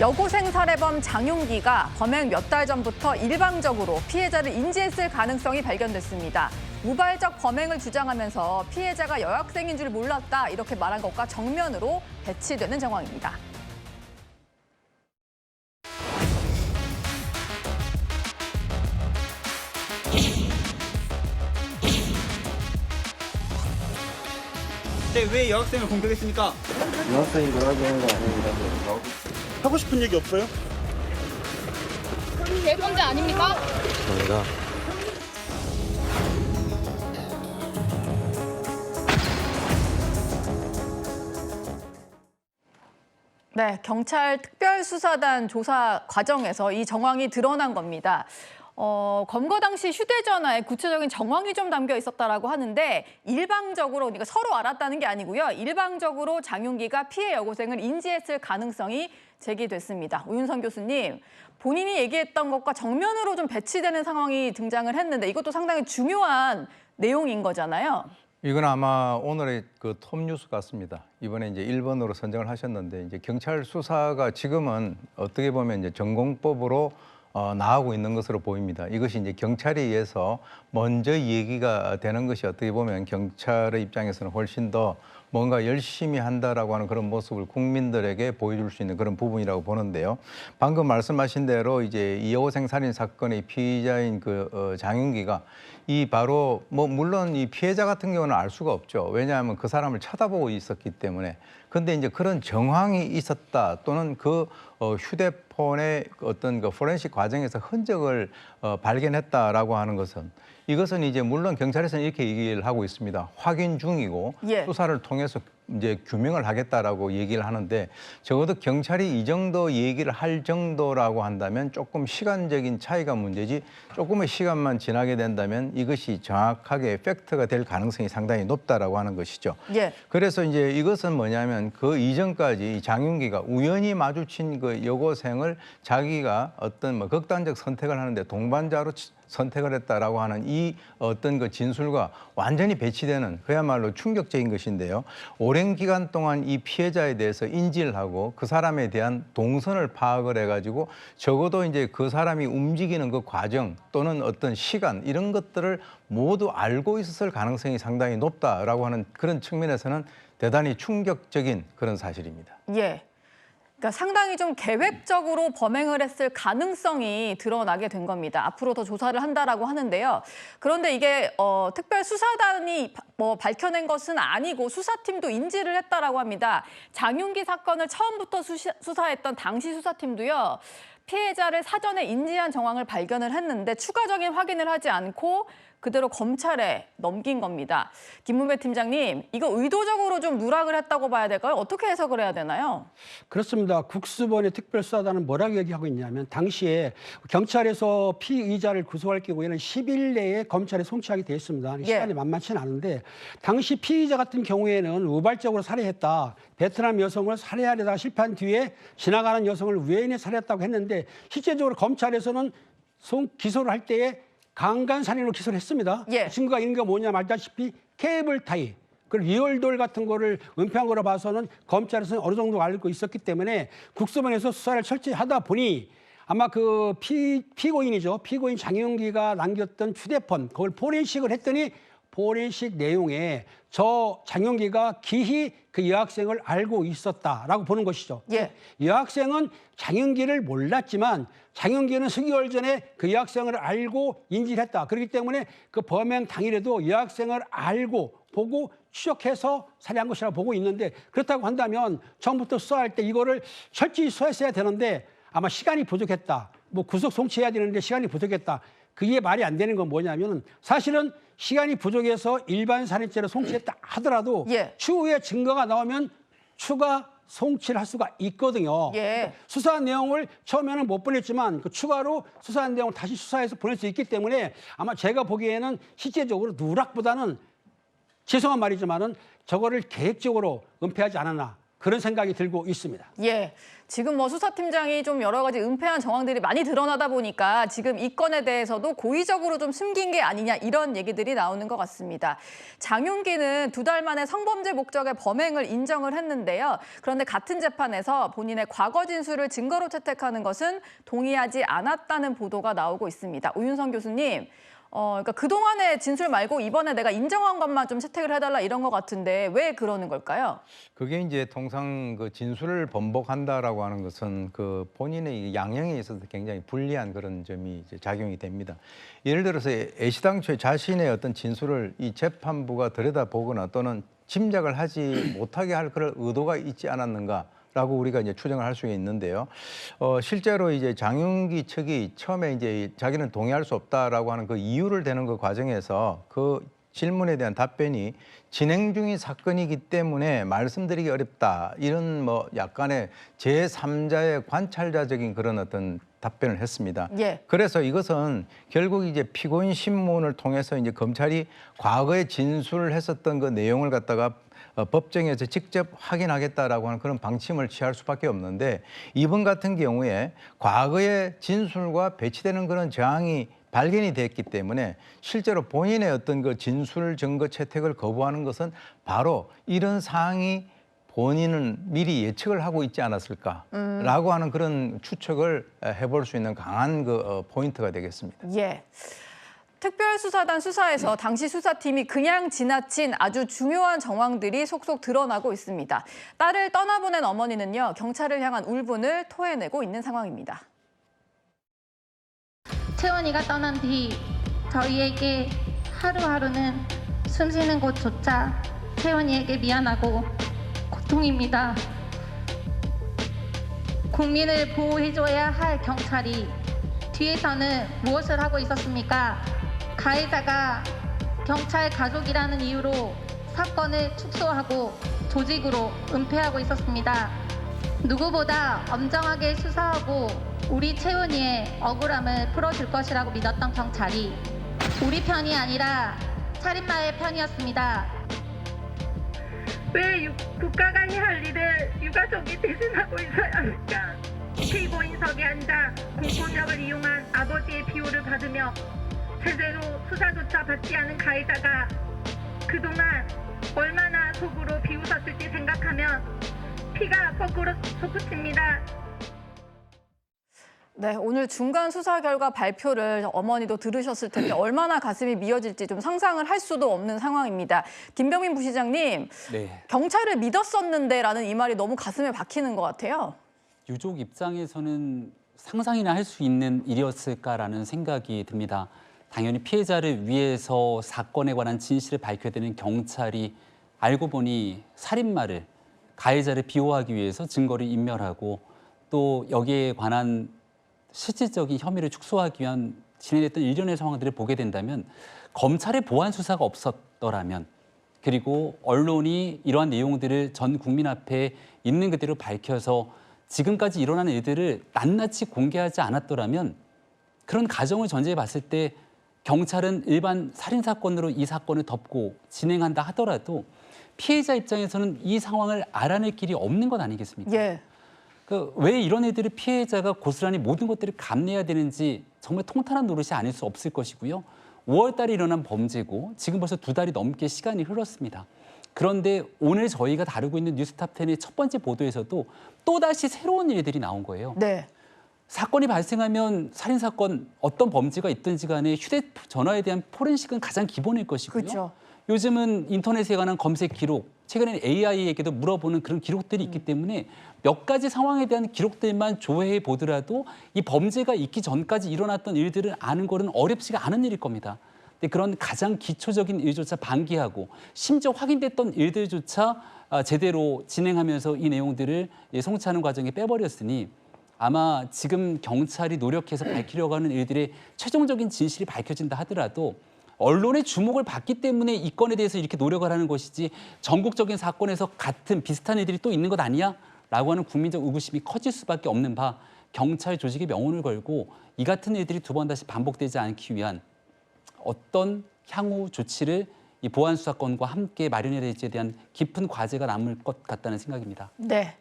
여고생 살해범 장윤기가 범행 몇 달 전부터 일방적으로 피해자를 인지했을 가능성이 발견됐습니다. 우발적 범행을 주장하면서 피해자가 여학생인 줄 몰랐다 이렇게 말한 것과 정면으로 배치되는 정황입니다. 네, 왜 여학생을 공격했습니까? 여학생이 뭐라고 하는 거 아닙니다. 하고 싶은 얘기 없어요? 대범죄 아닙니까? 아닙니다. 네, 경찰 특별수사단 조사 과정에서 이 정황이 드러난 겁니다. 검거 당시 휴대전화에 구체적인 정황이 좀 담겨 있었다라고 하는데 일방적으로, 그러니까 서로 알았다는 게 아니고요. 일방적으로 장윤기가 피해 여고생을 인지했을 가능성이 제기됐습니다. 우윤선 교수님, 본인이 얘기했던 것과 정면으로 좀 배치되는 상황이 등장을 했는데 이것도 상당히 중요한 내용인 거잖아요. 이건 아마 오늘의 그 톱뉴스 같습니다. 이번에 이제 1번으로 선정을 하셨는데 이제 경찰 수사가 지금은 어떻게 보면 이제 전공법으로 나아가고 있는 것으로 보입니다. 이것이 이제 경찰에 의해서 먼저 얘기가 되는 것이 어떻게 보면 경찰의 입장에서는 훨씬 더 뭔가 열심히 한다라고 하는 그런 모습을 국민들에게 보여줄 수 있는 그런 부분이라고 보는데요. 방금 말씀하신 대로 이제 이 여고생 살인 사건의 피의자인 장윤기가 이 바로 물론 이 피해자 같은 경우는 알 수가 없죠. 왜냐하면 그 사람을 쳐다보고 있었기 때문에. 근데 이제 그런 정황이 있었다 또는 그 휴대폰의 어떤 그 포렌식 과정에서 흔적을 발견했다라고 하는 것은 이것은 이제 물론 경찰에서는 이렇게 얘기를 하고 있습니다. 확인 중이고 예. 수사를 통해서 이제 규명을 하겠다라고 얘기를 하는데 적어도 경찰이 이 정도 얘기를 할 정도라고 한다면 조금 시간적인 차이가 문제지 조금의 시간만 지나게 된다면 이것이 정확하게 팩트가 될 가능성이 상당히 높다라고 하는 것이죠. 예. 그래서 이제 이것은 뭐냐면 그 이전까지 장윤기가 우연히 마주친 그 여고생을 자기가 어떤 극단적 선택을 하는데 동반자로 선택을 했다라고 하는 이 어떤 그 진술과 완전히 배치되는 그야말로 충격적인 것인데요. 오랜 기간 동안 이 피해자에 대해서 인지를 하고 그 사람에 대한 동선을 파악을 해가지고 적어도 이제 그 사람이 움직이는 그 과정 또는 어떤 시간 이런 것들을 모두 알고 있었을 가능성이 상당히 높다라고 하는 그런 측면에서는 대단히 충격적인 그런 사실입니다. 예. 그러니까 상당히 좀 계획적으로 범행을 했을 가능성이 드러나게 된 겁니다. 앞으로 더 조사를 한다라고 하는데요. 그런데 이게 특별수사단이 밝혀낸 것은 아니고 수사팀도 인지를 했다라고 합니다. 장윤기 사건을 처음부터 수사했던 당시 수사팀도요. 피해자를 사전에 인지한 정황을 발견을 했는데 추가적인 확인을 하지 않고 그대로 검찰에 넘긴 겁니다. 김문배 팀장님, 이거 의도적으로 좀 누락을 했다고 봐야 될까요? 어떻게 해석을 해야 되나요? 그렇습니다. 국수본의 특별수사단은 뭐라고 얘기하고 있냐면 당시에 경찰에서 피의자를 구속할 경우에는 10일 내에 검찰에 송치하게 돼 있습니다. 시간이 만만치는 않은데 당시 피의자 같은 경우에는 우발적으로 살해했다. 베트남 여성을 살해하려다가 실패한 뒤에 지나가는 여성을 우연히 살해했다고 했는데 실제적으로 검찰에서는 기소를 할 때에 강간살인으로 기소를 했습니다. 예. 증거가 있는 게 뭐냐 말다시피 케이블 타이, 그리고 리얼돌 같은 거를 은폐한 거로 봐서는 검찰에서는 어느 정도 알고 있었기 때문에 국수본에서 수사를 철저히 하다 보니 아마 그 피고인이죠. 피고인 장윤기가 남겼던 휴대폰, 그걸 포렌식을 했더니 포렌식 내용에 저 장윤기가 기히 그 여학생을 알고 있었다라고 보는 것이죠. 예. 여학생은 장윤기를 몰랐지만 장윤기는 수개월 전에 그 여학생을 알고 인지를 했다. 그렇기 때문에 그 범행 당일에도 여학생을 알고 보고 추적해서 살해한 것이라고 보고 있는데 그렇다고 한다면 처음부터 수사할 때 이거를 철저히 수사했어야 되는데 아마 시간이 부족했다. 구속 송치해야 되는데 시간이 부족했다. 그게 말이 안 되는 건 뭐냐면 사실은 시간이 부족해서 일반 살인죄로 송치했다 하더라도 추후에 증거가 나오면 추가 송치를 할 수가 있거든요. 예. 수사한 내용을 처음에는 못 보냈지만 그 추가로 수사한 내용을 다시 수사해서 보낼 수 있기 때문에 아마 제가 보기에는 실제적으로 누락보다는 죄송한 말이지만은 저거를 계획적으로 은폐하지 않았나. 그런 생각이 들고 있습니다. 예. 지금 뭐 수사팀장이 좀 여러 가지 은폐한 정황들이 많이 드러나다 보니까 지금 이 건에 대해서도 고의적으로 좀 숨긴 게 아니냐 이런 얘기들이 나오는 것 같습니다. 장윤기는 2달 만에 성범죄 목적의 범행을 인정을 했는데요. 그런데 같은 재판에서 본인의 과거 진술을 증거로 채택하는 것은 동의하지 않았다는 보도가 나오고 있습니다. 오윤성 교수님. 그러니까 그동안의 진술 말고 이번에 내가 인정한 것만 좀 채택을 해달라 이런 것 같은데 왜 그러는 걸까요? 그게 이제 통상 그 진술을 번복한다라고 하는 것은 그 본인의 양형에 있어서 굉장히 불리한 그런 점이 이제 작용이 됩니다. 예를 들어서 애시당초에 자신의 어떤 진술을 이 재판부가 들여다보거나 또는 짐작을 하지 못하게 할 그런 의도가 있지 않았는가? 라고 우리가 이제 추정을 할 수 있는데요. 실제로 이제 장윤기 측이 처음에 이제 자기는 동의할 수 없다라고 하는 그 이유를 대는 그 과정에서 그 질문에 대한 답변이 진행 중인 사건이기 때문에 말씀드리기 어렵다. 이런 뭐 약간의 제3자의 관찰자적인 그런 어떤 답변을 했습니다. 예. 그래서 이것은 결국 이제 피고인 신문을 통해서 이제 검찰이 과거에 진술을 했었던 그 내용을 갖다가 법정에서 직접 확인하겠다라고 하는 그런 방침을 취할 수밖에 없는데 이번 같은 경우에 과거의 진술과 배치되는 그런 저항이 발견이 됐기 때문에 실제로 본인의 어떤 그 진술 증거 채택을 거부하는 것은 바로 이런 사항이 본인은 미리 예측을 하고 있지 않았을까라고 하는 그런 추측을 해볼 수 있는 강한 그 포인트가 되겠습니다. 예. 특별수사단 수사에서 당시 수사팀이 그냥 지나친 아주 중요한 정황들이 속속 드러나고 있습니다. 딸을 떠나보낸 어머니는요, 경찰을 향한 울분을 토해내고 있는 상황입니다. 채원이가 떠난 뒤 저희에게 하루하루는 숨쉬는 곳조차 채원이에게 미안하고 고통입니다. 국민을 보호해줘야 할 경찰이 뒤에서는 무엇을 하고 있었습니까? 가해자가 경찰 가족이라는 이유로 사건을 축소하고 조직으로 은폐하고 있었습니다. 누구보다 엄정하게 수사하고 우리 채원이의 억울함을 풀어줄 것이라고 믿었던 경찰이 우리 편이 아니라 살인마의 편이었습니다. 왜 국가가 해야 할 일을 유가족이 대신하고 있어야 합니까? 피고인석에 앉아 공권력을 이용한 아버지의 비호를 받으며 제대로 수사조차 받지 않은 가해자가 그동안 얼마나 속으로 비웃었을지 생각하면 피가 거꾸로 솟구칩니다. 네, 오늘 중간 수사 결과 발표를 어머니도 들으셨을 텐데 얼마나 가슴이 미어질지 좀 상상을 할 수도 없는 상황입니다. 김병민 부시장님, 네. 경찰을 믿었었는데라는 이 말이 너무 가슴에 박히는 것 같아요. 유족 입장에서는 상상이나 할 수 있는 일이었을까라는 생각이 듭니다. 당연히 피해자를 위해서 사건에 관한 진실을 밝혀야 되는 경찰이 알고 보니 살인마를, 가해자를 비호하기 위해서 증거를 인멸하고 또 여기에 관한 실질적인 혐의를 축소하기 위한 진행됐던 일련의 상황들을 보게 된다면 검찰의 보완 수사가 없었더라면 그리고 언론이 이러한 내용들을 전 국민 앞에 있는 그대로 밝혀서 지금까지 일어난 일들을 낱낱이 공개하지 않았더라면 그런 가정을 전제해 봤을 때 경찰은 일반 살인사건으로 이 사건을 덮고 진행한다 하더라도 피해자 입장에서는 이 상황을 알아낼 길이 없는 것 아니겠습니까? 예. 왜 이런 애들을 피해자가 고스란히 모든 것들을 감내해야 되는지 정말 통탄한 노릇이 아닐 수 없을 것이고요. 5월 달에 일어난 범죄고 지금 벌써 2달이 넘게 시간이 흘렀습니다. 그런데 오늘 저희가 다루고 있는 뉴스탑10의 첫 번째 보도에서도 또다시 새로운 일들이 나온 거예요. 네. 사건이 발생하면 살인사건 어떤 범죄가 있든지 간에 휴대전화에 대한 포렌식은 가장 기본일 것이고요. 그렇죠. 요즘은 인터넷에 관한 검색 기록, 최근에는 AI에게도 물어보는 그런 기록들이 있기 때문에 몇 가지 상황에 대한 기록들만 조회해 보더라도 이 범죄가 있기 전까지 일어났던 일들을 아는 거는 어렵지가 않은 일일 겁니다. 근데 그런 가장 기초적인 일조차 방기하고 심지어 확인됐던 일들조차 제대로 진행하면서 이 내용들을 송치하는 과정에 빼버렸으니 아마 지금 경찰이 노력해서 밝히려고 하는 일들의 최종적인 진실이 밝혀진다 하더라도 언론의 주목을 받기 때문에 이 건에 대해서 이렇게 노력을 하는 것이지 전국적인 사건에서 같은 비슷한 일들이 또 있는 것 아니야? 라고 하는 국민적 의구심이 커질 수밖에 없는 바 경찰 조직의 명운을 걸고 이 같은 일들이 두 번 다시 반복되지 않기 위한 어떤 향후 조치를 이 보안 수사권과 함께 마련해야 될지에 대한 깊은 과제가 남을 것 같다는 생각입니다. 네.